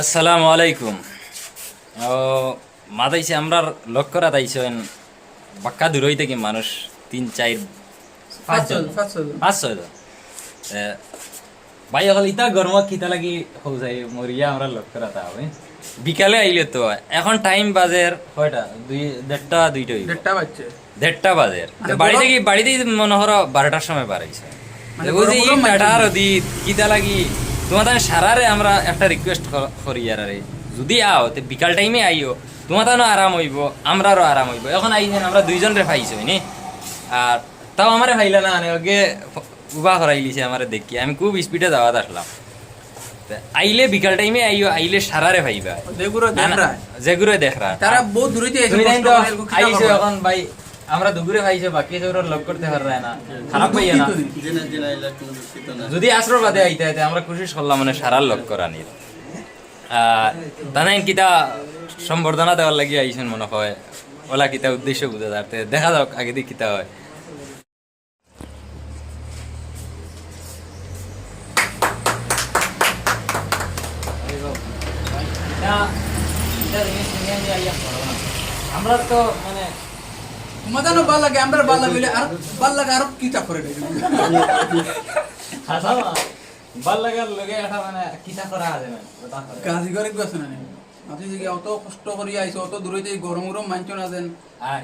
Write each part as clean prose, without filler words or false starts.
আসসালামু আলাইকুম। মাতাইছে আমরা লক্ষ্য রাতাইছেন বাক্কা দূর হইতে কি মানুষ 3-4-5 জন 5-6 জন ভাই হল ইতা গরম খিতা লাগি হয়ে যায় মরিয়া আমরা লক্ষ্য রাতা হবে বিকালে আইলে তো এখন টাইম বাজের কয়টা 1:30 বাজছে 1:30 বাজের বাড়িতে মনে হর 12টার সময় বাড়াইছে বুঝি টাটার দি কিতা লাগি তোমাদের সারারে আমরা একটা রিকোয়েস্ট করি আর যদি আও তো বিকাল টাইমে আইও তোমাদেরও আরাম হইব আমরারও আরাম হইব এখন আইছেন আমরা দুইজন রে পাইছো নি আর তাও আমারে পাইলা না ওকে উবা করাইলিছে আমারে দেখি আমি খুব স্পিডে যাওয়াত আসলাম আইলে বিকাল টাইমে আইও আইলে সারারে পাইবা যেগুলো দেখরা তারা বহুত দূরে আইছো এখন ভাই আমরা দুপুরে পাইছো বাকি সব লক করতে পাররা না খারাপ পাইয়া না যদি আসর বাদে আইতে আইতে আমরা কোশিশ করলাম মানে সারার লক করা নির তানাইন কিতা সম্বর্ধনা দেওয়ার লাগি আইছেন মনে হয় ওলা কিতা উদ্দেশ্য বুঝা যাতে দেখা যাক আগে দিয়ে কিতা হয় আমরা তো মানে তোমাদেরও ভাল লাগে আমরা ভাল লাগে আর ভাল লাগে আর কি তা করে হাসা ভাল লাগার লগে এটা মানে কিতা করা আছে না কাজ করে কি আছে না আপনি যে অত কষ্ট করি আইছো অত দূরে যে গরম গরম মানছো না দেন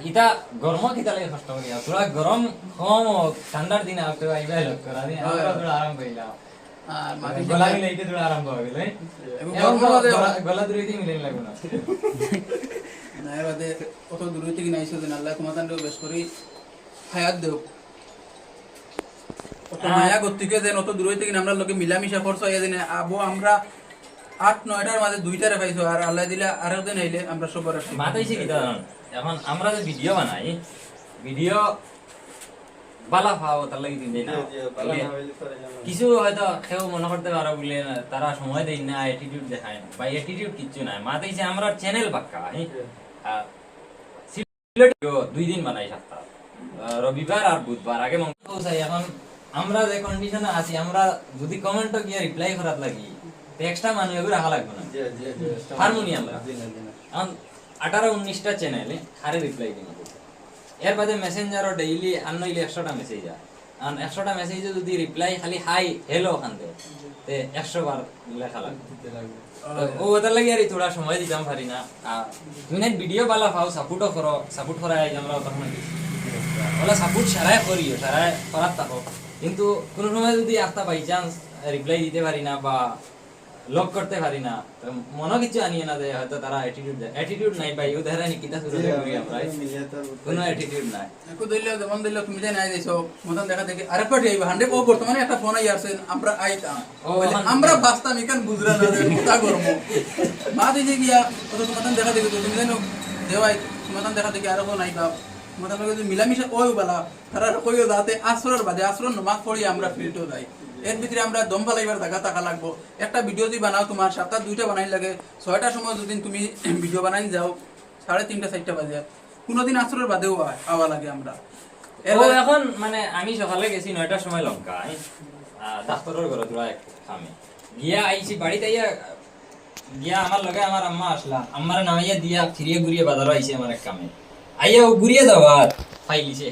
ইটা গরম কিতা লাগে কষ্ট করি তোরা গরম কম ঠান্ডার দিন আইতে আইবা লোক করা দি আমরা তোরা আরাম পাইলাম আর মাটি গলা মিলাইতে তোরা আরাম পাওয়া গেলে গলা দূরেতে মিলাই লাগবে না না এবারে অত দূরে থেকে নাইছো দেন আল্লাহ তোমাদেরও বেশ করি হায়াত দেও অত মায়া গতিকে দেন অত দূরে থেকে আমরা লোকে মিলামিশা করছো এই দিনে আবো আমরা 8-9টার মাঝে 2টারে পাইছো আর আল্লাহ দিলে আরেক দিন আইলে আমরা সবার আসি মাতাইছে কি জানেন এখন আমরা যে ভিডিও বানাই ভিডিও বালা পাও তার লাগি দিন না কিছু হয়তো কেউ মনে করতে পারো বলে তারা সময় দেয় না অ্যাটিটিউড দেখায় না বা অ্যাটিটিউড কিচ্ছু নাই মাতাইছে আমরা চ্যানেল বাক্কা আর সিলেট 2 দিন বানাই সপ্তাহ রবিবার আর বুধবার আগে মঙ্গলবার এখন আমরা যে কন্ডিশনে আছি আমরা যদি কমেন্টও গিয়ে রিপ্লাই করার লাগি এক্সট্রা মানুষ এগুলো রাখা লাগবে না হারমোনিয়াম এখন 18-19টা চ্যানেলে হারে রিপ্লাই দিন এর বাদে মেসেঞ্জারও ডেইলি আনইলে 100টা মেসেজ যায় আর 100টা মেসেজে যদি রিপ্লাই খালি হাই হ্যালো ওখান থেকে তে 100 বার লেখা লাগবে ও ওটার লাগি আর থোড়া সময় দিতাম পারি না তুমি না ভিডিও বালা পাও সাপোর্টও করো সাপোর্ট করাই আমরা তখন ওলা সাপোর্ট সারাই করিও সারাই করার থাকো কিন্তু কোনো সময় যদি একটা বাই চান্স রিপ্লাই দিতে পারি না বা লক করতে পারি না মনে কিছু আনিয়ে না দেয় হয়তো তারা অ্যাটিটিউড নাই ভাই ও ধরে নি কিতা শুরু করি আমরা কোনো অ্যাটিটিউড নাই একো দইলে যেমন দইলে তুমি জানা যাইছো মতন দেখা দেখি আরে পাটি আইবা 100 ও বর্তমানে একটা ফোন আই আসেন আমরা আইতাম আমরা বাস্তাম ইকান বুঝরা না কথা গরম মা দিছে গিয়া তো মতন দেখা দেখি তুমি জানো দেওয়াই মতন দেখা দেখি আরো নাই বা মতন যদি মিলামিশা ওই বালা তারা কইও যাতে আসরের বাদে আসর নামাজ পড়ি আমরা ফিল্টো যাই এর ভিতরে আমরা দম ফালাইবার জায়গা টাকা লাগবো একটা ভিডিও যদি বানাও তোমার সপ্তাহ 2টা বানাই লাগে 6টার সময় যদি তুমি ভিডিও বানাই যাও 3:30-4টা বাজে কোনোদিন আসরের বাদেও আওয়া লাগে আমরা এখন মানে আমি সকালে গেছি 9টার সময় লঙ্কা ডাক্তারের ঘরে তোরা খামে গিয়া আইছি বাড়িতে গিয়া আমার লগে আমার আম্মা আসলা আম্মার নামাইয়া দিয়া ফিরিয়ে ঘুরিয়ে বাজার আইছে আমার এক কামে আইয়া ও ঘুরিয়ে যাওয়া ফাইলিছে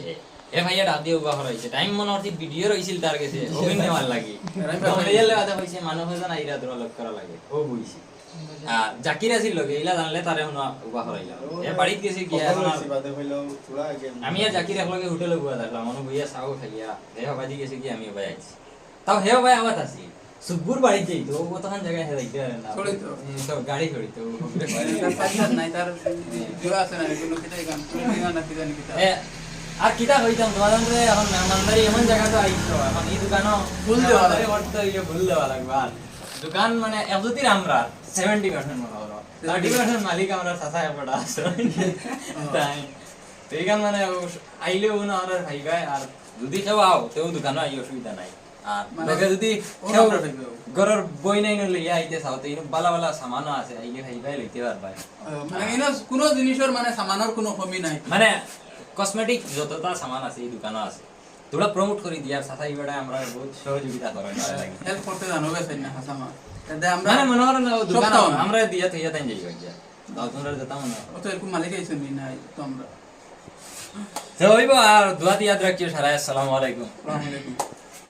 এ ভাইয়া ডাদি উবা হরাইছে টাইম মনে হচ্ছে ভিডিও রইছিল তার কাছে ওবিন নেওয়ার লাগি রিয়েল কথা কইছে মানুষ হয়তো আইরা দরা লক করা লাগে ও বুইছি আর জাকির আছিল লগে ইলা জানলে তারে হুনা উবা হরাইলা এ বাড়িত গেছে কি আমি আর জাকির একলগে হোটেলে বুয়া দেখলাম মনে বইয়া সাও খাইয়া হে বাদি গেছে কি আমি ভাই আইছি তাও হে ভাই আওয়াত আছে সুবুর বাড়ি যাই তো ও তখন জায়গায় হে যাইতে না ছড়ি তো সব গাড়ি ছড়ি তো তার নাই তার জোড়া আছে না এগুলো কিটাই গান না কিদানি কিটা আর কিটা হইতাম তোমাদের এখন মেহমানদারি এমন জায়গা তো আইছো এখন এই দোকানও ফুল দেওয়া লাগে ফুল দেওয়া লাগবে আর দোকান মানে একজুতির আমরা 70% মনে হলো 30% মালিক আমরা সাসা পড়া আছে তাই এইখান মানে আইলেও না আমরা ভাইবাই আর যদি কেউ আও তেও দোকানও আই অসুবিধা নাই আর লগে যদি কেউ ঘরের বই নাই লইয়া আইতে চাও তো ইনো বালা বালা সামানও আছে আইলে ভাইবাই লইতে পারবাই মানে ইনো কোনো জিনিসের মানে সামানের কোনো কমি নাই মানে কসমেটিক যতটা সামান আছে এই দোকানও আছে তোরা প্রমোট করে দিয়ার সাথাই বেড়া আমরা বহুত সহযোগিতা করেন হেল্প করতে জানো গেছে না হাসামা এতে আমরা মানে মনে করেন দোকান সপ্তাহ না। আমরা দিয়া থেকে তাই যাই গিয়া দাও তোমরা যেতাম না অত এরকম মালিক আইছেন না তো আমরা তো হইব আর দোয়া দিয়া রাখিও সারা আসসালামু আলাইকুম আসসালামু আলাইকুম